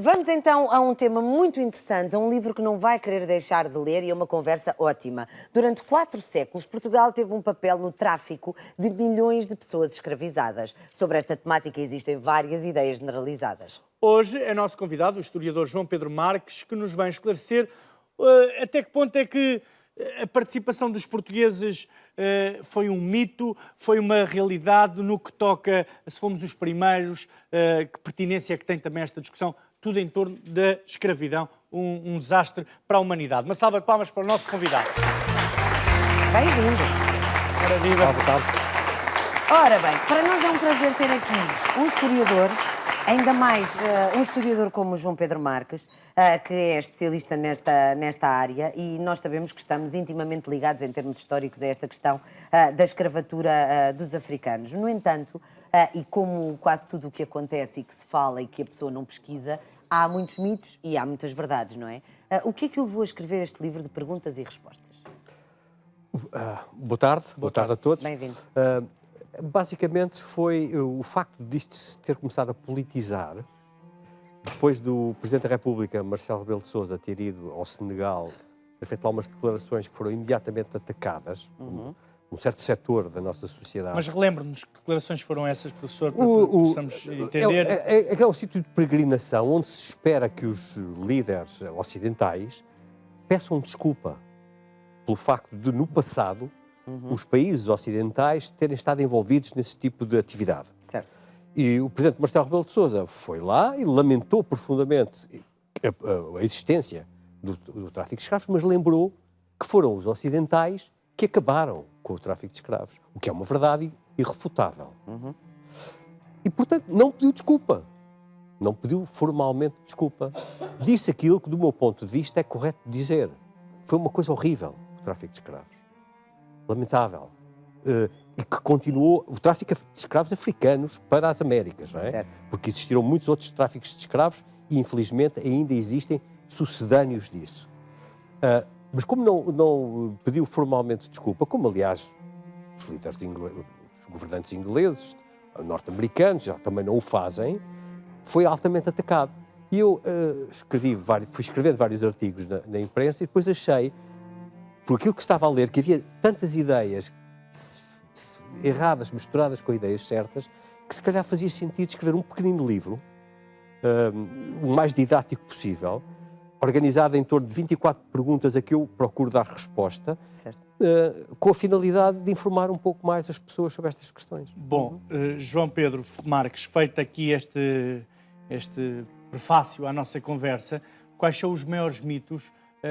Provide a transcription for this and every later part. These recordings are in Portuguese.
Vamos então a um tema muito interessante, a um livro que não vai querer deixar de ler e é uma conversa ótima. Durante 4 séculos, Portugal teve um papel no tráfico de milhões de pessoas escravizadas. Sobre esta temática existem várias ideias generalizadas. Hoje é nosso convidado, o historiador João Pedro Marques, que nos vai esclarecer até que ponto é que a participação dos portugueses foi um mito, foi uma realidade no que toca, se fomos os primeiros, que pertinência é que tem também esta discussão, tudo em torno da escravidão, um desastre para a humanidade. Uma salva de palmas para o nosso convidado. Bem-vindo. Ora, viva. Ora bem, para nós é um prazer ter aqui um historiador, ainda mais um historiador como o João Pedro Marques, que é especialista nesta área, e nós sabemos que estamos intimamente ligados em termos históricos a esta questão da escravatura dos africanos. No entanto, e como quase tudo o que acontece e que se fala e que a pessoa não pesquisa, há muitos mitos e há muitas verdades, não é? O que é que o levou a escrever este livro de perguntas e respostas? Boa tarde a todos. Bem-vindo. Basicamente foi o facto disto se ter começado a politizar, depois do Presidente da República, Marcelo Rebelo de Sousa, ter ido ao Senegal, ter feito lá umas declarações que foram imediatamente atacadas por um certo setor da nossa sociedade. Mas relembre-nos que declarações foram essas, professor, para que possamos entender. É um sítio de peregrinação onde se espera que os líderes ocidentais peçam desculpa pelo facto de, no passado, os países ocidentais terem estado envolvidos nesse tipo de atividade. Certo. E o Presidente Marcelo Rebelo de Sousa foi lá e lamentou profundamente a existência do tráfico de escravos, mas lembrou que foram os ocidentais que acabaram com o tráfico de escravos, o que é uma verdade irrefutável. E, portanto, não pediu desculpa. Não pediu formalmente desculpa. Disse aquilo que, do meu ponto de vista, é correto dizer. Foi uma coisa horrível, o tráfico de escravos. Lamentável. E que continuou o tráfico de escravos africanos para as Américas, não é? Certo. Porque existiram muitos outros tráficos de escravos e, infelizmente, ainda existem sucedâneos disso. Mas como não pediu formalmente desculpa, como, aliás, os líderes ingleses, os governantes ingleses, norte-americanos, já também não o fazem, foi altamente atacado. E eu fui escrevendo vários artigos na imprensa e depois achei, por aquilo que estava a ler, que havia tantas ideias erradas, misturadas com ideias certas, que se calhar fazia sentido escrever um pequenino livro, o mais didático possível, organizado em torno de 24 perguntas a que eu procuro dar resposta, com a finalidade de informar um pouco mais as pessoas sobre estas questões. Bom, João Pedro Marques, feito aqui este prefácio à nossa conversa, quais são os maiores mitos,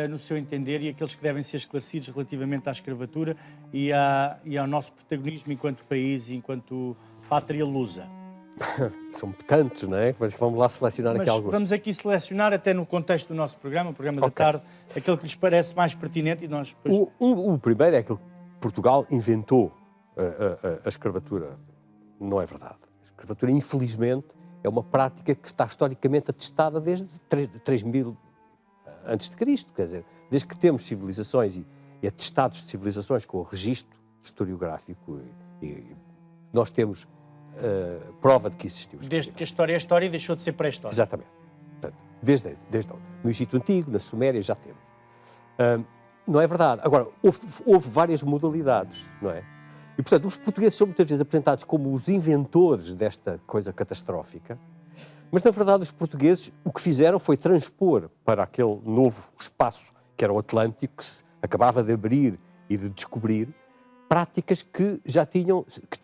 no seu entender, e aqueles que devem ser esclarecidos relativamente à escravatura e ao nosso protagonismo enquanto país e enquanto pátria lusa? São tantos, não é? Mas vamos lá selecionar aqui alguns. Vamos aqui selecionar, até no contexto do nosso programa, o programa da tarde, aquele que lhes parece mais pertinente e nós depois... O primeiro é aquele que Portugal inventou a escravatura. Não é verdade. A escravatura, infelizmente, é uma prática que está historicamente atestada desde 3000 antes de Cristo, quer dizer, desde que temos civilizações e atestados de civilizações com o registro historiográfico e nós temos prova de que existiu. Desde que a história é história e deixou de ser pré-história. Exatamente. Portanto, desde no Egito Antigo, na Suméria, já temos. Não é verdade. Agora, houve várias modalidades, não é? E, portanto, os portugueses são muitas vezes apresentados como os inventores desta coisa catastrófica, mas, na verdade, os portugueses o que fizeram foi transpor para aquele novo espaço, que era o Atlântico, que se acabava de abrir e de descobrir, práticas que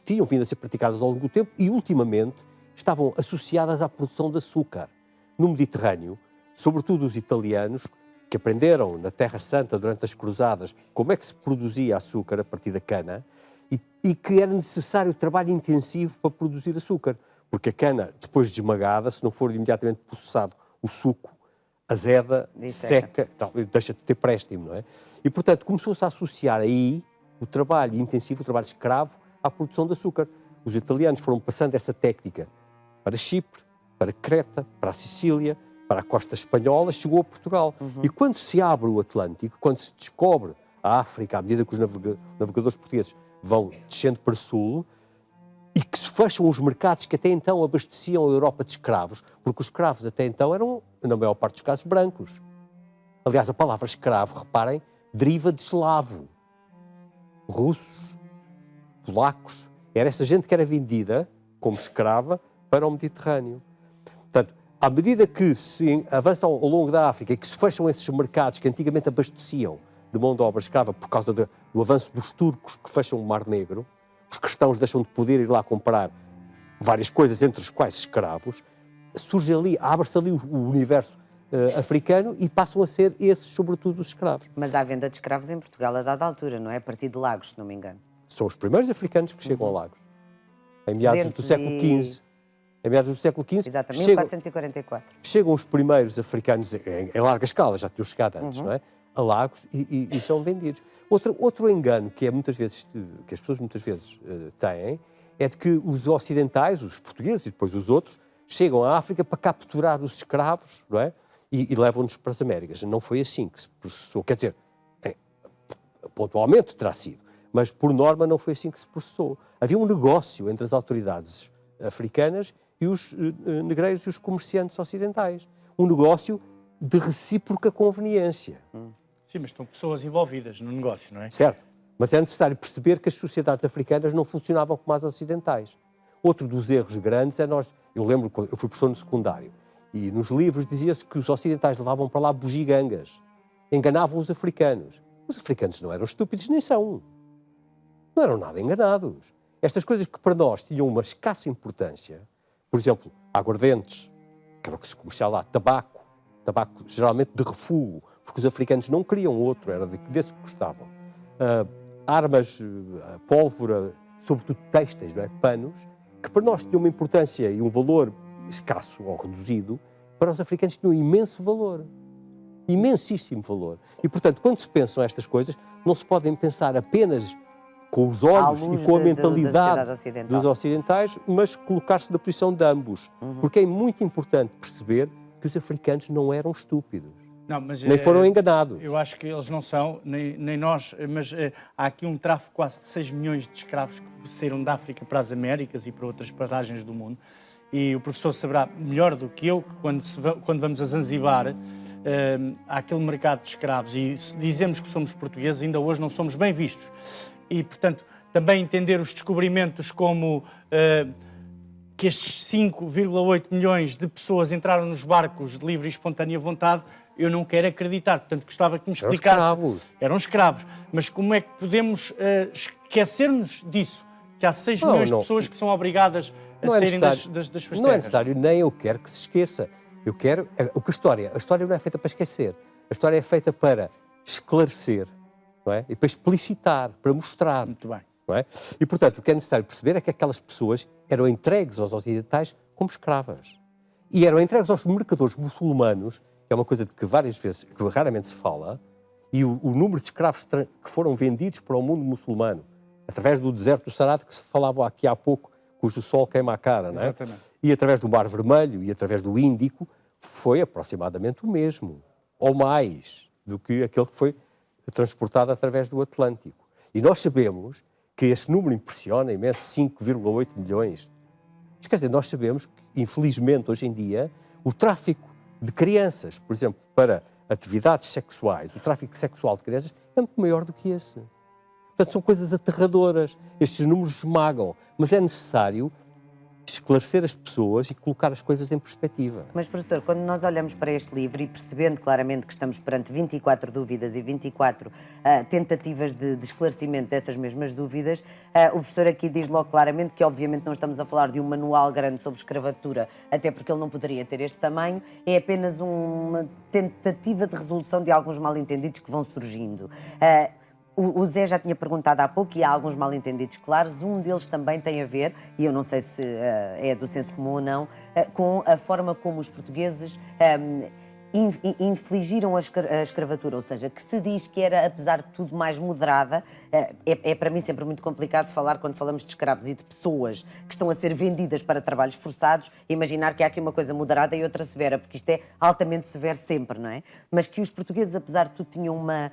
tinham vindo a ser praticadas ao longo do tempo e, ultimamente, estavam associadas à produção de açúcar. No Mediterrâneo, sobretudo os italianos, que aprenderam na Terra Santa, durante as cruzadas, como é que se produzia açúcar a partir da cana e que era necessário trabalho intensivo para produzir açúcar. Porque a cana, depois de esmagada, se não for imediatamente processado o suco, azeda, seca, deixa de ter préstimo, não é? E, portanto, começou-se a associar aí o trabalho intensivo, o trabalho escravo, à produção de açúcar. Os italianos foram passando essa técnica para Chipre, para Creta, para a Sicília, para a costa espanhola, chegou a Portugal. E quando se abre o Atlântico, quando se descobre a África, à medida que os navegadores portugueses vão descendo para sul, e que se fecham os mercados que até então abasteciam a Europa de escravos, porque os escravos até então eram, na maior parte dos casos, brancos. Aliás, a palavra escravo, reparem, deriva de eslavo. Russos, polacos, era essa gente que era vendida como escrava para o Mediterrâneo. Portanto, à medida que se avança ao longo da África e que se fecham esses mercados que antigamente abasteciam de mão de obra escrava por causa do avanço dos turcos que fecham o Mar Negro, os cristãos deixam de poder ir lá comprar várias coisas, entre os quais escravos, surge ali, abre-se ali o universo africano e passam a ser esses, sobretudo, os escravos. Mas há venda de escravos em Portugal a dada altura, não é? A partir de Lagos, se não me engano. São os primeiros africanos que chegam a Lagos. Em meados do século XV. Em meados do século XV. Exatamente, 1444. Chegam os primeiros africanos, em larga escala, já tinham chegado antes, não é? A Lagos e são vendidos. Outro engano que, que as pessoas muitas vezes têm é de que os ocidentais, os portugueses e depois os outros, chegam à África para capturar os escravos, não é? E levam-nos para as Américas. Não foi assim que se processou. Quer dizer, pontualmente terá sido, mas por norma não foi assim que se processou. Havia um negócio entre as autoridades africanas e os negreiros e os comerciantes ocidentais. Um negócio de recíproca conveniência. Sim, mas estão pessoas envolvidas no negócio, não é? Certo. Mas é necessário perceber que as sociedades africanas não funcionavam como as ocidentais. Outro dos erros grandes é eu lembro quando eu fui professor no secundário, e nos livros dizia-se que os ocidentais levavam para lá bugigangas, enganavam os africanos. Os africanos não eram estúpidos, nem são. Não eram nada enganados. Estas coisas que para nós tinham uma escassa importância, por exemplo, aguardentes, que era o que se comerciava lá, tabaco geralmente de refúgio, porque os africanos não queriam outro, era desse que gostavam. Armas, pólvora, sobretudo têxteis, não é? Panos, que para nós tinham uma importância e um valor escasso ou reduzido, para os africanos tinham imenso valor. Imensíssimo valor. E, portanto, quando se pensam estas coisas, não se podem pensar apenas com os olhos e com a mentalidade dos ocidentais, mas colocar-se na posição de ambos. Porque é muito importante perceber que os africanos não eram estúpidos. Não, mas, nem foram enganados. Eu acho que eles não são, nem nós, mas há aqui um tráfico quase de 6 milhões de escravos que saíram da África para as Américas e para outras paragens do mundo. E o professor saberá melhor do que eu que quando vamos a Zanzibar, há aquele mercado de escravos e se dizemos que somos portugueses, ainda hoje não somos bem vistos. E, portanto, também entender os descobrimentos como que estes 5,8 milhões de pessoas entraram nos barcos de livre e espontânea vontade, eu não quero acreditar. Portanto, gostava que me explicasse. Eram escravos. Mas como é que podemos esquecer-nos disso? Que há 6 milhões de pessoas que são obrigadas a saírem das suas terras. Não é necessário, nem eu quero que se esqueça. Eu quero... A história não é feita para esquecer. A história é feita para esclarecer, não é? E para explicitar, para mostrar. Muito bem. Não é? E, portanto, o que é necessário perceber é que aquelas pessoas eram entregues aos ocidentais como escravas. E eram entregues aos mercadores muçulmanos, que é uma coisa de que que raramente se fala, e o número de escravos que foram vendidos para o mundo muçulmano, através do deserto do Saara, que se falava aqui há pouco, cujo sol queima a cara, não é? Exatamente. E através do Mar Vermelho e através do Índico, foi aproximadamente o mesmo, ou mais, do que aquele que foi transportado através do Atlântico. E nós sabemos que esse número impressiona imenso, 5,8 milhões. Mas, quer dizer, nós sabemos que, infelizmente, hoje em dia, o tráfico de crianças, por exemplo, para atividades sexuais, o tráfico sexual de crianças é muito maior do que esse. Portanto, são coisas aterradoras. Estes números esmagam. Mas é necessário esclarecer as pessoas e colocar as coisas em perspectiva. Mas, professor, quando nós olhamos para este livro e percebendo claramente que estamos perante 24 dúvidas e 24 tentativas de esclarecimento dessas mesmas dúvidas, o professor aqui diz logo claramente que, obviamente, não estamos a falar de um manual grande sobre escravatura, até porque ele não poderia ter este tamanho, é apenas uma tentativa de resolução de alguns mal-entendidos que vão surgindo. O Zé já tinha perguntado há pouco e há alguns mal-entendidos claros. Um deles também tem a ver, e eu não sei se é do senso comum ou não, com a forma como os portugueses infligiram a escravatura, ou seja, que se diz que era, apesar de tudo, mais moderada. É para mim sempre muito complicado falar, quando falamos de escravos e de pessoas que estão a ser vendidas para trabalhos forçados, imaginar que há aqui uma coisa moderada e outra severa, porque isto é altamente severo sempre, não é? Mas que os portugueses, apesar de tudo, tinham uma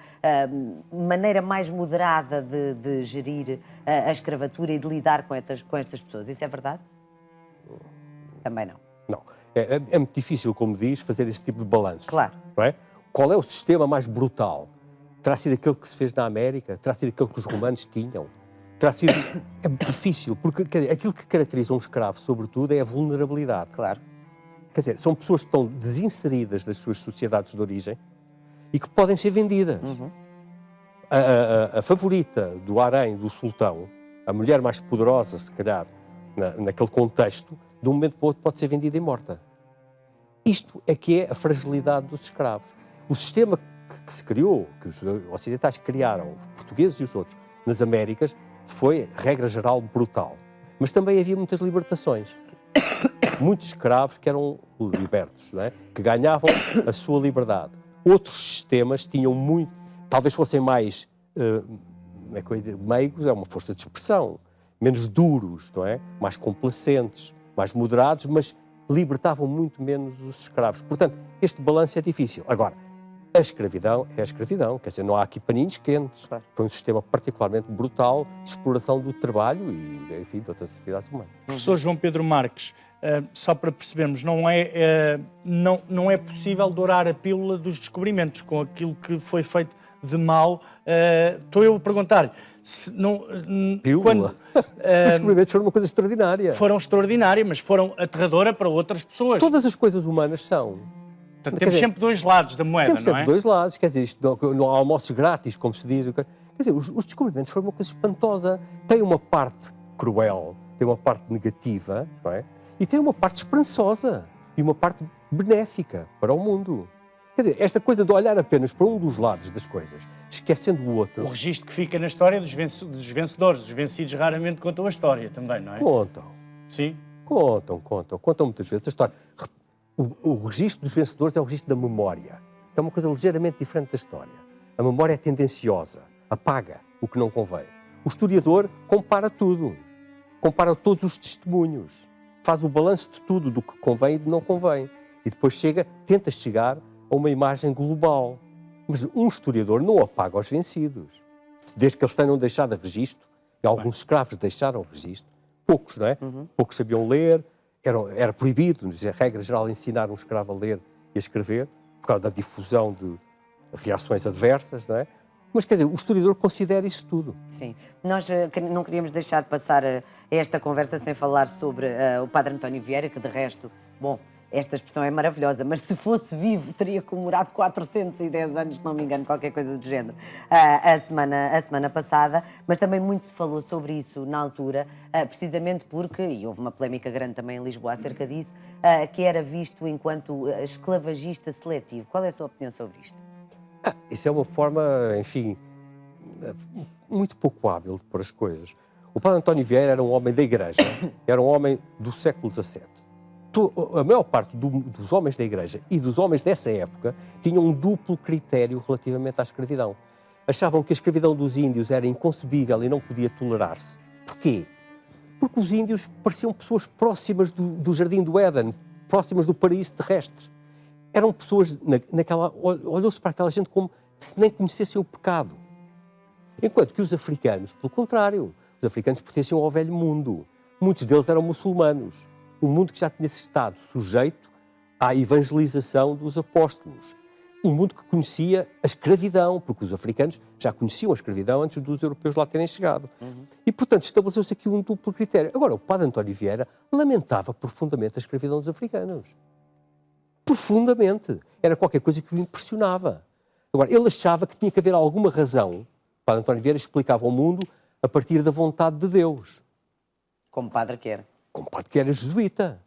maneira mais moderada de gerir a escravatura e de lidar com estas pessoas. Isso é verdade? Também não. Não. É muito difícil, como diz, fazer esse tipo de balanço. Claro. Não é? Qual é o sistema mais brutal? Terá sido aquele que se fez na América? Terá sido aquele que os romanos tinham? Terá sido... É difícil, porque aquilo que caracteriza um escravo, sobretudo, é a vulnerabilidade. Claro. Quer dizer, são pessoas que estão desinseridas das suas sociedades de origem e que podem ser vendidas. A favorita do harém do sultão, a mulher mais poderosa, se calhar, naquele contexto, de um momento para o outro pode ser vendida e morta. Isto é que é a fragilidade dos escravos. O sistema que se criou, que os ocidentais criaram, os portugueses e os outros, nas Américas, foi, regra geral, brutal. Mas também havia muitas libertações. Muitos escravos que eram libertos, não é? Que ganhavam a sua liberdade. Outros sistemas tinham muito... Talvez fossem mais meigos, é uma força de expressão, menos duros, não é? Mais complacentes, mais moderados, mas libertavam muito menos os escravos. Portanto, este balanço é difícil. Agora, a escravidão é a escravidão, quer dizer, não há aqui paninhos quentes. Claro. Foi um sistema particularmente brutal de exploração do trabalho e, enfim, de outras atividades humanas. Professor João Pedro Marques, só para percebermos, não é possível dourar a pílula dos descobrimentos com aquilo que foi feito de mal. Estou eu a perguntar-lhe, se não... Pílula? Os descobrimentos foram uma coisa extraordinária. Foram extraordinárias, mas foram aterradora para outras pessoas. Todas as coisas humanas são. Portanto, temos sempre dois lados da moeda, Temos não sempre é? dois lados, quer dizer, isto não há almoços grátis, como se diz. Quer dizer, os descobrimentos foram uma coisa espantosa. Tem uma parte cruel, tem uma parte negativa, não é? E tem uma parte esperançosa e uma parte benéfica para o mundo. Quer dizer, esta coisa de olhar apenas para um dos lados das coisas, esquecendo o outro... O registro que fica na história dos vencedores. Os vencidos raramente contam a história também, não é? Contam. Sim. Contam muitas vezes a história. O registro dos vencedores é o registro da memória, que é uma coisa ligeiramente diferente da história. A memória é tendenciosa, apaga o que não convém. O historiador compara tudo, compara todos os testemunhos, faz o balanço de tudo, do que convém e do que não convém. E depois tenta chegar a uma imagem global. Mas um historiador não apaga os vencidos. Desde que eles tenham deixado registro, e alguns escravos deixaram registro, poucos, não é? Poucos sabiam ler, era proibido, a regra geral, ensinar um escravo a ler e a escrever, por causa da difusão de reações adversas, não é? Mas, quer dizer, o historiador considera isso tudo. Sim. Nós não queríamos deixar de passar esta conversa sem falar sobre o Padre António Vieira, que de resto, bom, esta expressão é maravilhosa, mas se fosse vivo teria comemorado 410 anos, se não me engano, qualquer coisa do género, a semana passada, mas também muito se falou sobre isso na altura, precisamente porque, e houve uma polémica grande também em Lisboa acerca disso, que era visto enquanto esclavagista seletivo. Qual é a sua opinião sobre isto? Isso é uma forma, enfim, muito pouco hábil de pôr as coisas. O Padre António Vieira era um homem da Igreja, era um homem do século XVII. A maior parte dos homens da Igreja e dos homens dessa época tinham um duplo critério relativamente à escravidão. Achavam que a escravidão dos índios era inconcebível e não podia tolerar-se. Porquê? Porque os índios pareciam pessoas próximas do Jardim do Éden, próximas do paraíso terrestre. Eram pessoas, olhou-se para aquela gente como se nem conhecessem o pecado. Enquanto que os africanos, pelo contrário, os africanos pertenciam ao velho mundo. Muitos deles eram muçulmanos. Um mundo que já tinha estado sujeito à evangelização dos apóstolos. Um mundo que conhecia a escravidão, porque os africanos já conheciam a escravidão antes dos europeus lá terem chegado. E, portanto, estabeleceu-se aqui um duplo critério. Agora, o Padre António Vieira lamentava profundamente a escravidão dos africanos. Profundamente. Era qualquer coisa que o impressionava. Agora, ele achava que tinha que haver alguma razão. O Padre António Vieira explicava ao mundo a partir da vontade de Deus. Como padre que era. Como padre que era jesuíta.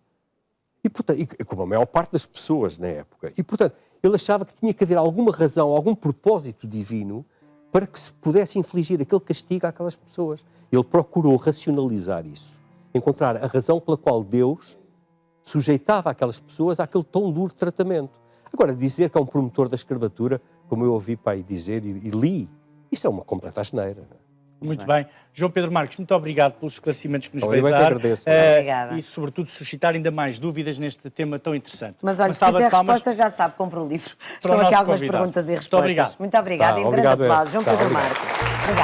E, portanto, e como a maior parte das pessoas na época. E, portanto, ele achava que tinha que haver alguma razão, algum propósito divino para que se pudesse infligir aquele castigo àquelas pessoas. Ele procurou racionalizar isso. Encontrar a razão pela qual Deus sujeitava aquelas pessoas àquele tão duro tratamento. Agora, dizer que é um promotor da escravatura, como eu ouvi pai dizer e li, isso é uma completa asneira. Não é? Muito bem. João Pedro Marques, muito obrigado pelos esclarecimentos que nos veio Eu é que dar. agradeço. Obrigada. E, sobretudo, suscitar ainda mais dúvidas neste tema tão interessante. Mas olha, Uma se salva quiser de palmas resposta, já sabe, compra o livro. para o Estão aqui nosso algumas convidado. perguntas e Muito respostas. obrigado. Muito obrigada Tá, e um grande obrigado, aplauso. João tá, Pedro obrigado. Marques. Obrigada.